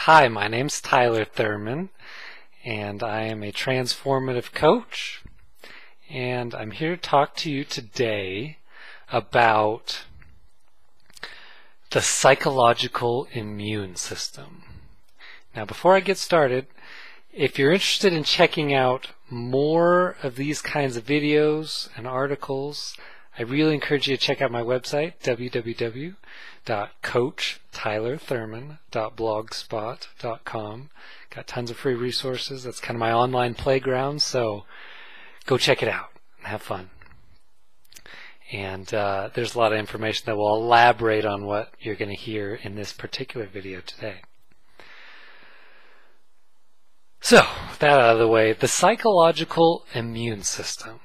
Hi, my name's Tyler Thurman, and I am a transformative coach, and I'm here to talk to you today about the psychological immune system. Now, before I get started, if you're interested in checking out more of these kinds of videos and articles, I really encourage you to check out my website, www.coachtylerthurman.blogspot.com. Got tons of free resources. That's kind of my online playground, so go check it out and have fun. And there's a lot of information that will elaborate on what you're going to hear in this particular video today. So, that out of the way, the psychological immune system.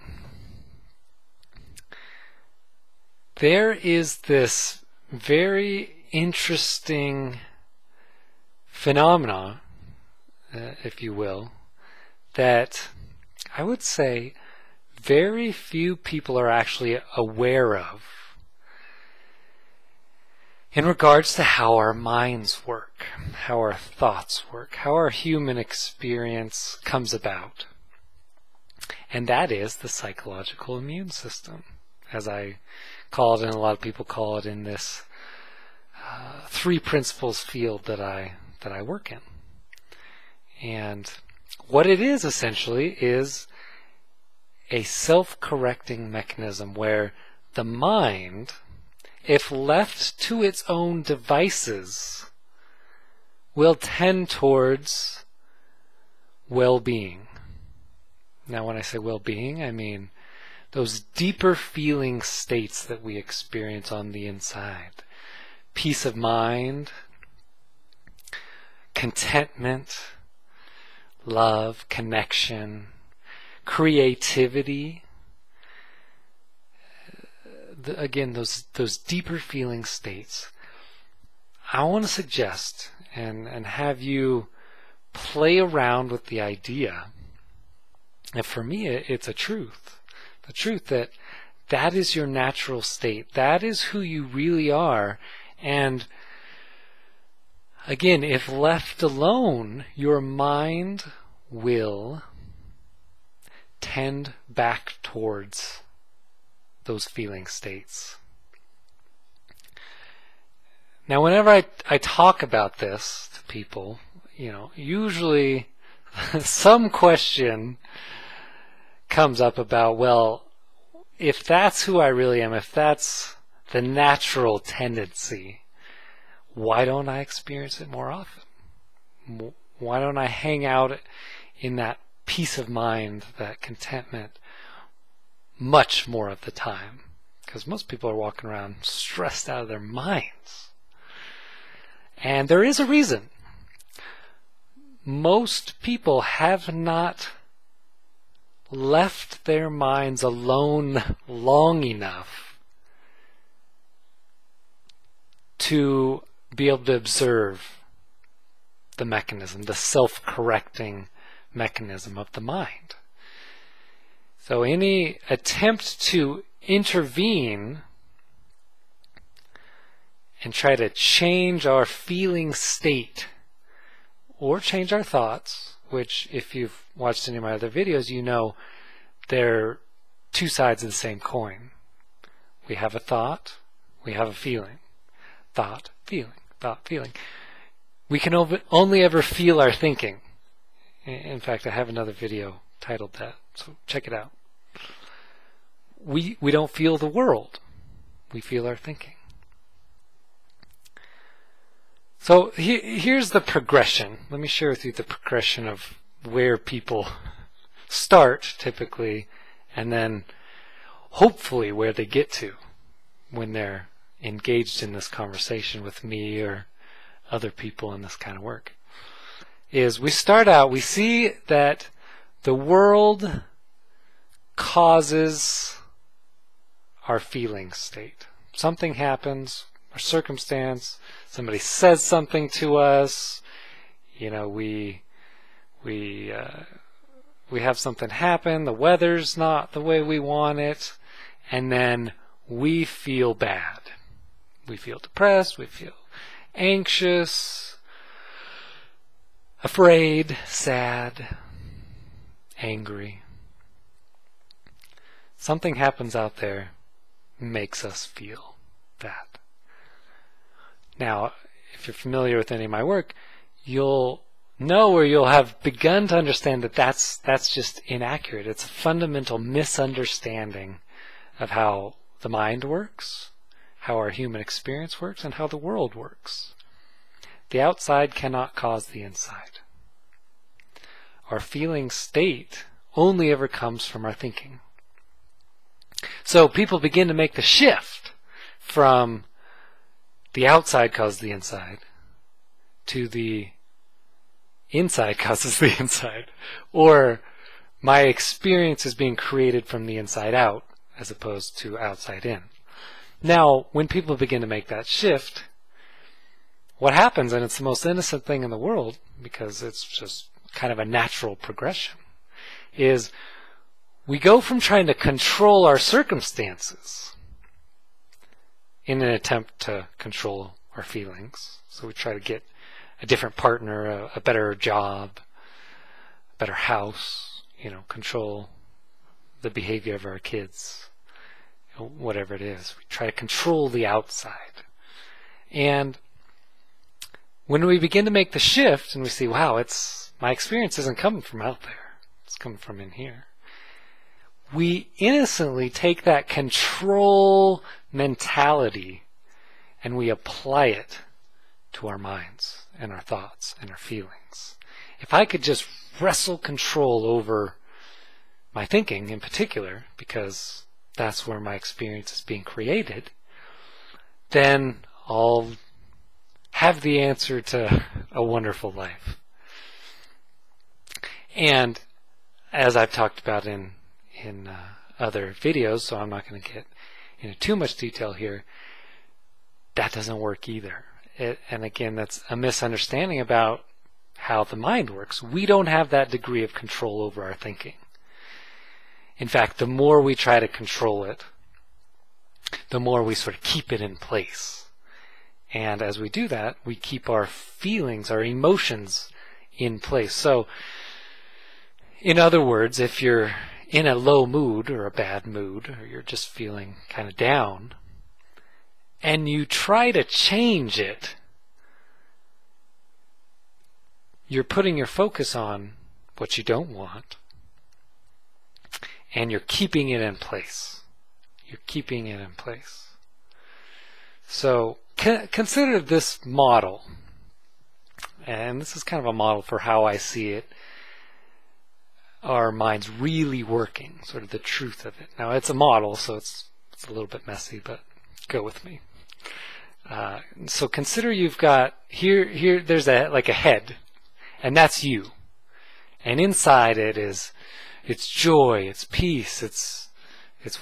There is this very interesting phenomena, if you will, that I would say very few people are actually aware of in regards to how our minds work, how our thoughts work, how our human experience comes about. And that is the psychological immune system, as I call it, and a lot of people call it in this three principles field that I work in. And what it is essentially is a self-correcting mechanism where the mind, if left to its own devices, will tend towards well-being. Now, when I say well-being, I mean those deeper feeling states that we experience on the inside. Peace of mind, contentment, love, connection, creativity. Again, those deeper feeling states. I want to suggest and have you play around with the idea, and for me it's a truth. The truth that is your natural state. That is who you really are. And again, if left alone, your mind will tend back towards those feeling states. Now, whenever I talk about this to people, usually some question comes up about, well, if that's who I really am, if that's the natural tendency, why don't I experience it more often? Why don't I hang out in that peace of mind, that contentment, much more of the time? Because most people are walking around stressed out of their minds. And there is a reason. Most people have not left their minds alone long enough to be able to observe the mechanism, the self-correcting mechanism of the mind. So any attempt to intervene and try to change our feeling state or change our thoughts, which if you've watched any of my other videos, you know they're two sides of the same coin. We have a thought, we have a feeling. Thought, feeling, thought, feeling. We can only ever feel our thinking. In fact, I have another video titled that, so check it out. We don't feel the world. We feel our thinking. So here's the progression. Let me share with you the progression of where people start typically, and then hopefully where they get to when they're engaged in this conversation with me or other people in this kind of work. Is we start out, we see that the world causes our feeling state. Something happens, our circumstance, somebody says something to us, we have something happen, the weather's not the way we want it, and then we feel bad. We feel depressed, we feel anxious, afraid, sad, angry. Something happens out there makes us feel that. Now, if you're familiar with any of my work, you'll know, or you'll have begun to understand, that that's just inaccurate. It's a fundamental misunderstanding of how the mind works, how our human experience works, and how the world works. The outside cannot cause the inside. Our feeling state only ever comes from our thinking. So people begin to make the shift from the outside causes the inside to the inside causes the inside, or my experience is being created from the inside out as opposed to outside in. Now, when people begin to make that shift, what happens, and it's the most innocent thing in the world because it's just kind of a natural progression, is we go from trying to control our circumstances in an attempt to control our feelings. So we try to get a different partner, a better job, a better house, control the behavior of our kids, whatever it is. We try to control the outside. And when we begin to make the shift and we see, wow, my experience isn't coming from out there, it's coming from in here, we innocently take that control mentality and we apply it to our minds and our thoughts and our feelings. If I could just wrestle control over my thinking in particular, because that's where my experience is being created, then I'll have the answer to a wonderful life. And as I've talked about in other videos, so I'm not going to get into too much detail here, that doesn't work either. And again, that's a misunderstanding about how the mind works. We don't have that degree of control over our thinking. In fact, the more we try to control it, the more we sort of keep it in place. And as we do that, we keep our feelings, our emotions in place. So, in other words, if you're in a low mood or a bad mood, or you're just feeling kind of down, and you try to change it, you're putting your focus on what you don't want, and you're keeping it in place. You're keeping it in place. So consider this model, and this is kind of a model for how I see it, our minds really working, sort of the truth of it. Now, it's a model, so it's a little bit messy, but go with me. So consider you've got here there's like a head, and that's you, and inside it's joy, it's peace, it's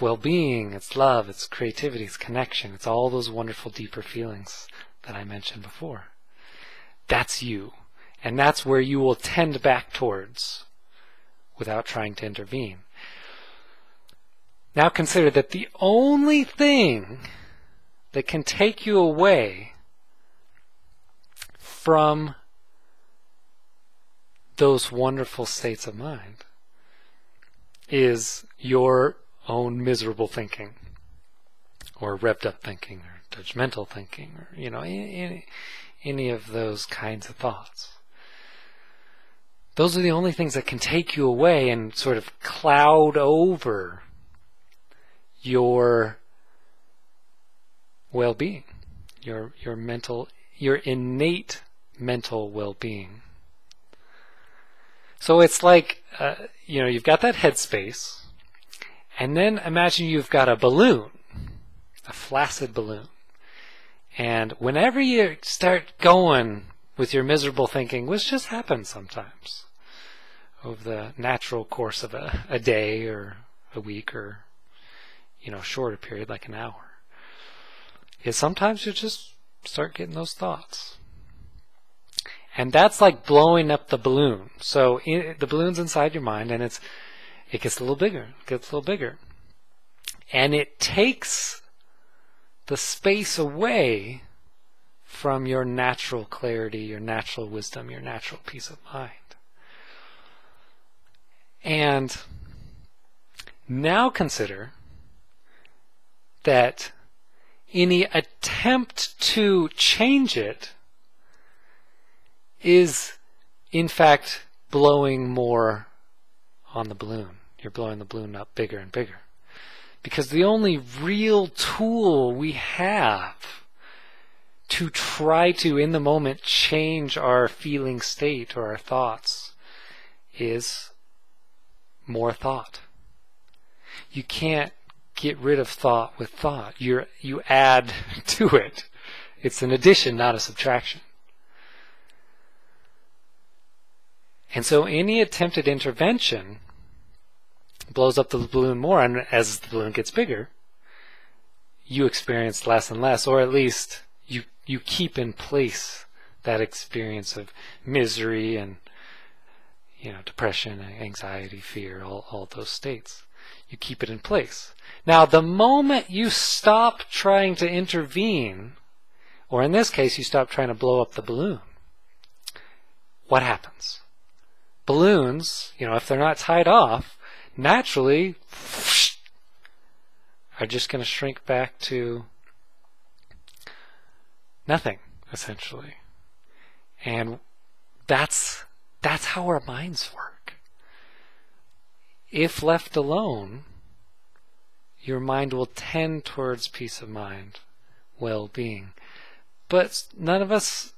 well-being, it's love, it's creativity, it's connection, it's all those wonderful deeper feelings that I mentioned before. That's you, and that's where you will tend back towards without trying to intervene. Now consider that the only thing that can take you away from those wonderful states of mind is your own miserable thinking, or revved up thinking, or judgmental thinking, or any of those kinds of thoughts. Those are the only things that can take you away and sort of cloud over your well-being, your innate mental well-being. So it's like, you've got that headspace, and then imagine you've got a balloon, a flaccid balloon. And whenever you start going with your miserable thinking, which just happens sometimes over the natural course of a day or a week, or shorter period like an hour, is sometimes you just start getting those thoughts. And that's like blowing up the balloon. So the balloon's inside your mind, and it gets a little bigger, and it takes the space away from your natural clarity, your natural wisdom, your natural peace of mind. And now consider that any attempt to change it is, in fact, blowing more on the balloon. You're blowing the balloon up bigger and bigger. Because the only real tool we have to try to, in the moment, change our feeling state or our thoughts is more thought. You can't get rid of thought with thought. You add to it. It's an addition, not a subtraction. And so any attempted intervention blows up the balloon more, and as the balloon gets bigger, you experience less and less, or at least you keep in place that experience of misery and depression, anxiety, fear, all those states. You keep it in place. Now, the moment you stop trying to intervene, or in this case, you stop trying to blow up the balloon, what happens? Balloons, if they're not tied off, naturally are just going to shrink back to nothing, essentially. And that's how our minds work. If left alone, your mind will tend towards peace of mind, well-being. But none of us,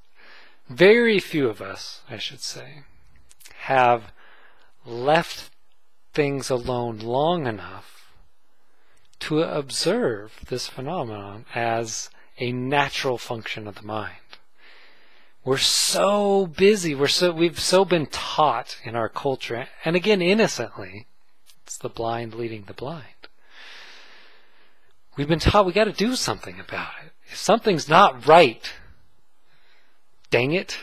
very few of us, I should say, have left things alone long enough to observe this phenomenon as a natural function of the mind. We're so busy, we've so been taught in our culture, and again innocently, it's the blind leading the blind. We've been taught we got to do something about it. If something's not right, dang it.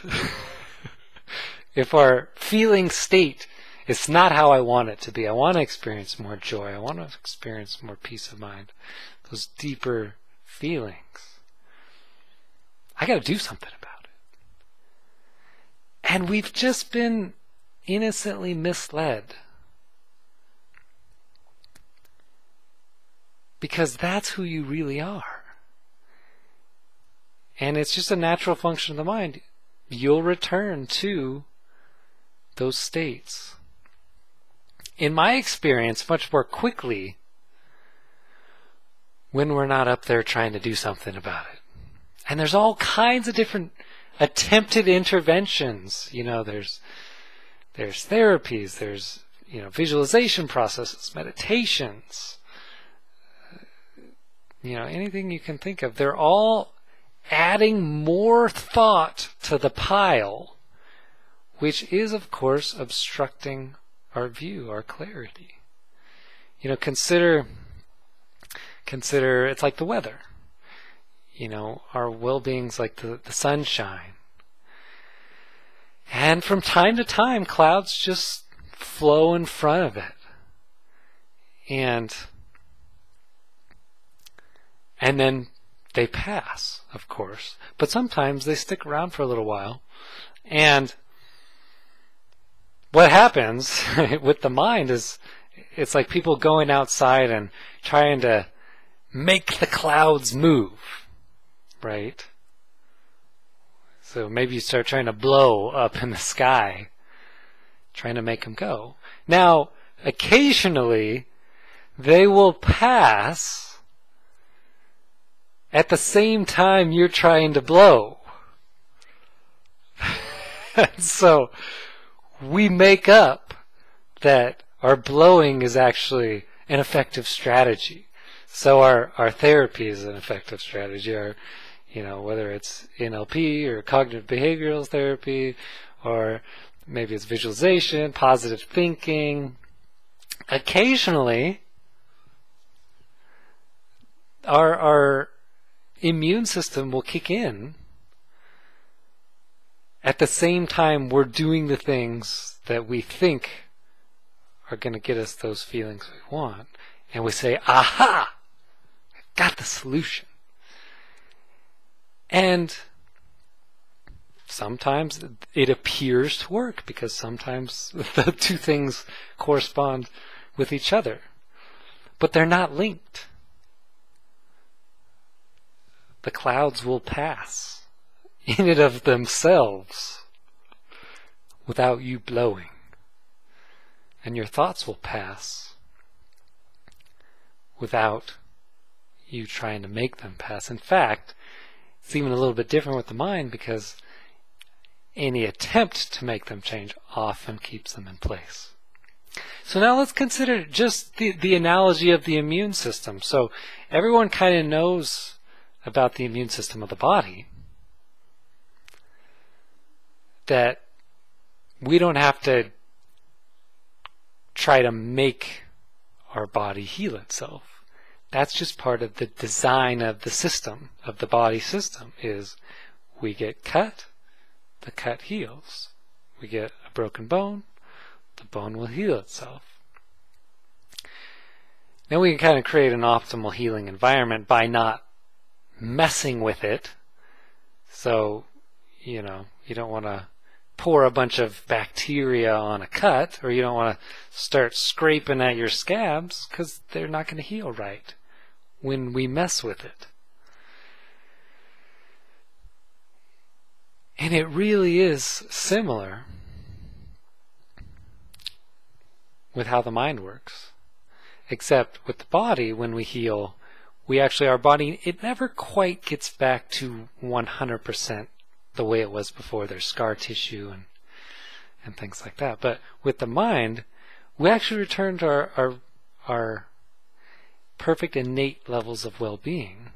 If our feeling state is not how I want it to be, I want to experience more joy, I want to experience more peace of mind, those deeper feelings, I got to do something about it. And we've just been innocently misled. Because that's who you really are. And it's just a natural function of the mind. You'll return to those states. In my experience, much more quickly when we're not up there trying to do something about it. And there's all kinds of different attempted interventions. There's therapies, there's visualization processes, meditations, anything you can think of. They're all adding more thought to the pile, which is, of course, obstructing our view, our clarity. Consider it's like the weather. Our well-being's like the sunshine. And from time to time, clouds just flow in front of it. And then they pass, of course. But sometimes they stick around for a little while. And what happens with the mind is it's like people going outside and trying to make the clouds move, right? So maybe you start trying to blow up in the sky, trying to make them go. Now, occasionally, they will pass at the same time you're trying to blow. So we make up that our blowing is actually an effective strategy. So our therapy is an effective strategy. Whether it's NLP or cognitive behavioral therapy, or maybe it's visualization, positive thinking. Occasionally, our immune system will kick in at the same time we're doing the things that we think are going to get us those feelings we want. And we say, aha, I've got the solution. And sometimes it appears to work because sometimes the two things correspond with each other, but they're not linked. The clouds will pass in and of themselves without you blowing, and your thoughts will pass without you trying to make them pass. In fact, it's even a little bit different with the mind, because any attempt to make them change often keeps them in place. So now let's consider just the analogy of the immune system. So everyone kind of knows about the immune system of the body, that we don't have to try to make our body heal itself. That's just part of the design of the system, of the body system, is we get cut, the cut heals. We get a broken bone, the bone will heal itself. Then we can kind of create an optimal healing environment by not messing with it. So, you don't want to pour a bunch of bacteria on a cut, or you don't want to start scraping at your scabs, because they're not going to heal right when we mess with it. And it really is similar with how the mind works. Except with the body, when we heal, our body, it never quite gets back to 100% the way it was before. There's scar tissue and things like that. But with the mind, we actually return to our perfect innate levels of well-being.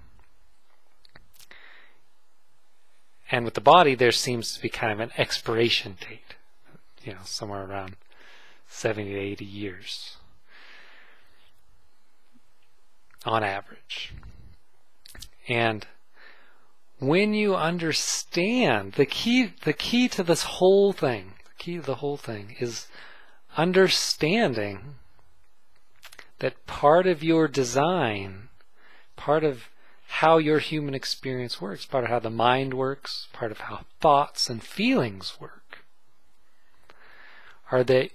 And with the body, there seems to be kind of an expiration date, somewhere around 70 to 80 years on average. And when you understand, the key to this whole thing, is understanding that part of your design, part of how your human experience works, part of how the mind works, part of how thoughts and feelings work, are that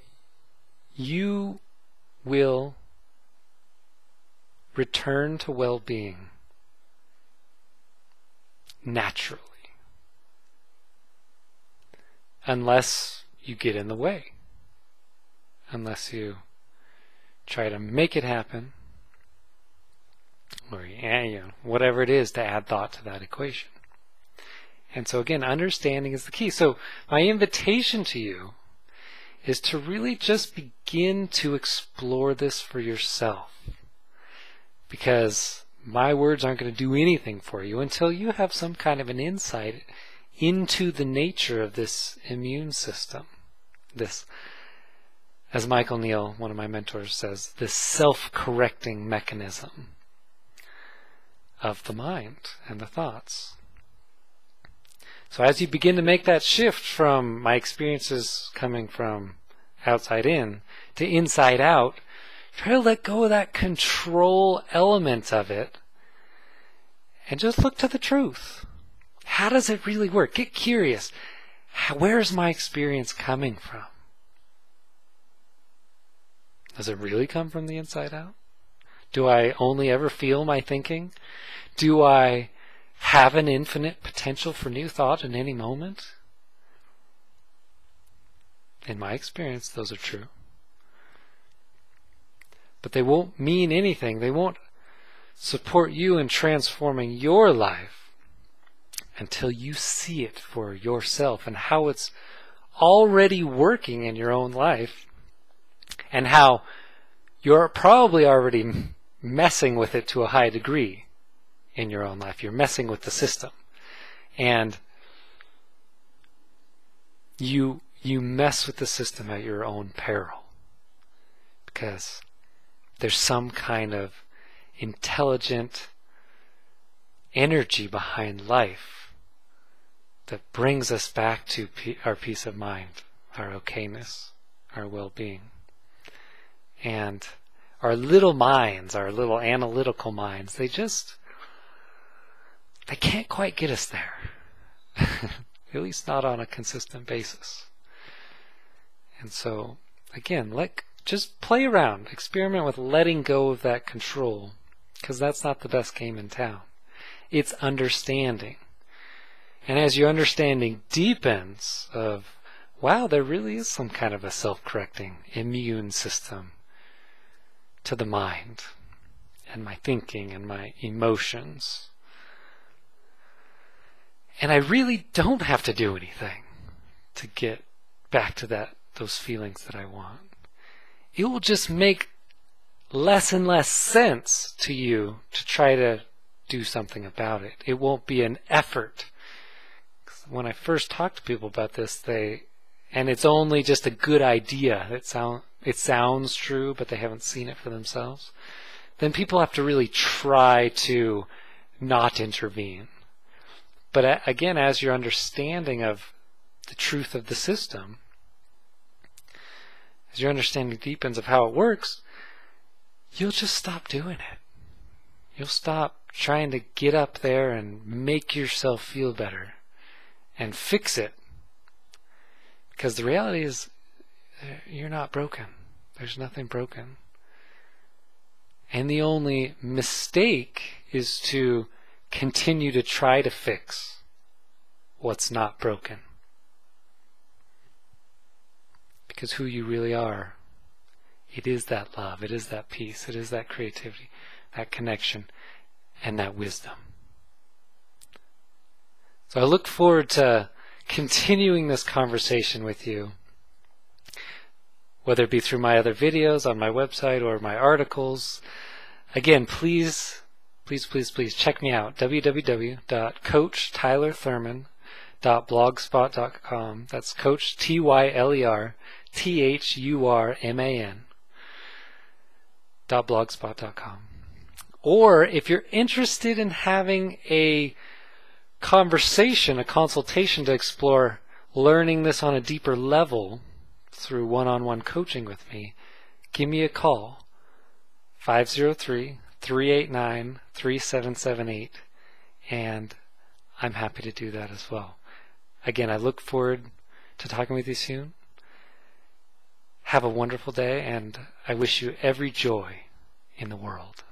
you will return to well-being naturally, unless you get in the way, unless you try to make it happen, or whatever it is to add thought to that equation. And so again, understanding is the key. So my invitation to you is to really just begin to explore this for yourself, because my words aren't going to do anything for you until you have some kind of an insight into the nature of this immune system. This, as Michael Neal, one of my mentors, says, this self-correcting mechanism of the mind and the thoughts. So as you begin to make that shift from my experiences coming from outside in to inside out, try to let go of that control element of it and just look to the truth. How does it really work? Get curious. Where is my experience coming from? Does it really come from the inside out? Do I only ever feel my thinking? Do I have an infinite potential for new thought in any moment? In my experience, those are true. But they won't mean anything. They won't support you in transforming your life until you see it for yourself and how it's already working in your own life, and how you're probably already messing with it to a high degree in your own life. You're messing with the system. And you mess with the system at your own peril, because there's some kind of intelligent energy behind life that brings us back to our peace of mind, our okayness, our well-being. And our little minds, our little analytical minds, they can't quite get us there. at least not on a consistent basis. And so, again, just play around, experiment with letting go of that control, because that's not the best game in town. It's understanding. And as your understanding deepens of, wow, there really is some kind of a self-correcting immune system to the mind and my thinking and my emotions. And I really don't have to do anything to get back to those feelings that I want. It will just make less and less sense to you to try to do something about it. It won't be an effort. When I first talk to people about this, and it's only just a good idea. It sounds true, but they haven't seen it for themselves. Then people have to really try to not intervene. But again, as your understanding of the truth of the system, as your understanding deepens of how it works, you'll just stop doing it. You'll stop trying to get up there and make yourself feel better and fix it. Because the reality is, you're not broken. There's nothing broken. And the only mistake is to continue to try to fix what's not broken. Because who you really are, it is that love, it is that peace, it is that creativity, that connection, and that wisdom. So I look forward to continuing this conversation with you, whether it be through my other videos on my website or my articles. Again, please check me out, www.coachtylerthurman.blogspot.com. That's Coach TYLERTHURMAN.blogspot.com. Or if you're interested in having a conversation, a consultation to explore learning this on a deeper level through one-on-one coaching with me, give me a call, 503-389-3778, and I'm happy to do that as well. Again, I look forward to talking with you soon. Have a wonderful day, and I wish you every joy in the world.